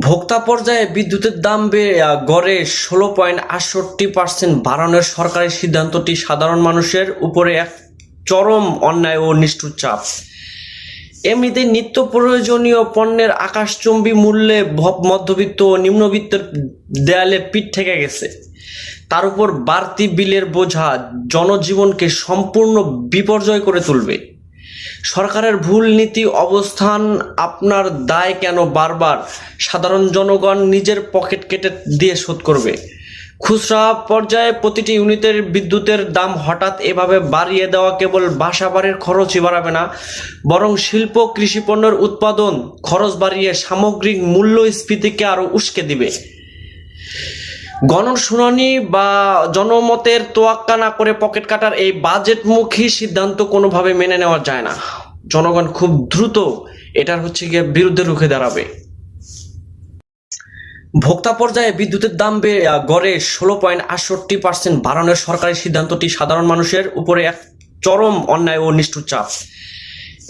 ভোক্তা পর্যায়ে বিদ্যুতের দাম গড়ে 16.68% বাড়ানোর সরকারি সিদ্ধান্তটি সাধারণ মানুষের উপরে এক চরম অন্যায় ও নিষ্ঠুর চাপ। এমনিতেই নিত্য প্রয়োজনীয় পণ্যের আকাশচুম্বী মূল্যে মধ্যবিত্ত ও নিম্নবিত্তের দেয়ালে পিঠ ঠেকে গেছে। তার উপর বাড়তি বিলের বোঝা জনজীবনকে সম্পূর্ণ বিপর্যয় করে তুলবে। সরকারের ভুল নীতি অবস্থান আপনার দায় কেন বারবার সাধারণ জনগণ নিজের পকেট কেটে দিয়ে শোধ করবে। খুচরা পর্যায়ে প্রতিটি ইউনিটের বিদ্যুতের দাম হঠাৎ এভাবে বাড়িয়ে দেওয়া কেবল বাসাবাড়ির খরচই বাড়াবে না, বরং শিল্প কৃষি পণ্যের উৎপাদন খরচ বাড়িয়ে সামগ্রিক মূল্যস্ফীতিকে আরও উস্কে দিবে। গণশুনানি বা জনমতের তোয়াক্কা না করে পকেট কাটার এই বাজেটমুখী সিদ্ধান্ত কোনোভাবে মেনে নেওয়া যায় না। জনগণ খুব দ্রুত এটার বিরুদ্ধে রুখে দাঁড়াবে। ভোক্তা পর্যায়ে বিদ্যুতের দাম গড়ে 16.68% বাড়ানোর সরকারি সিদ্ধান্তটি সাধারণ মানুষের উপরে এক চরম অন্যায় ও নিষ্ঠুর চাপ।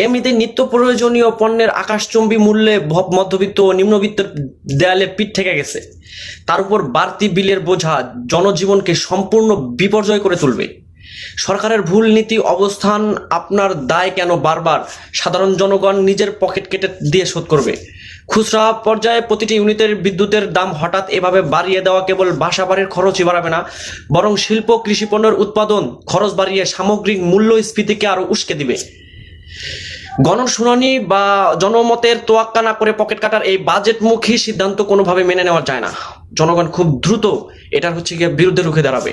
এমনিতেই নিত্য প্রয়োজনীয় পণ্যের আকাশচুম্বী মূল্যে মধ্যবিত্ত ও নিম্নবিত্তের দেয়ালে পিঠ ঠেকে গেছে। তার উপর বাড়তি বিলের বোঝা জনজীবনকে সম্পূর্ণ বিপর্যয় করে তুলবে। সরকারের ভুল নীতি অবস্থান আপনার দায় কেন বারবার সাধারণ জনগণ নিজের পকেট কেটে দিয়ে শোধ করবে। খুচরা পর্যায়ে প্রতিটি ইউনিটের বিদ্যুতের দাম হঠাৎ এভাবে বাড়িয়ে দেওয়া কেবল বাসাবাড়ির খরচই বাড়াবে না, বরং শিল্প কৃষি পণ্যের উৎপাদন খরচ বাড়িয়ে সামগ্রিক মূল্যস্ফীতিকে আরও উস্কে দিবে। গণশুনানি বা জনমতের তোয়াক্কা না করে পকেট কাটার এই বাজেটমুখী সিদ্ধান্ত কোনোভাবে মেনে নেওয়া যায় না। জনগণ খুব দ্রুত এটার বিরুদ্ধে রুখে দাঁড়াবে।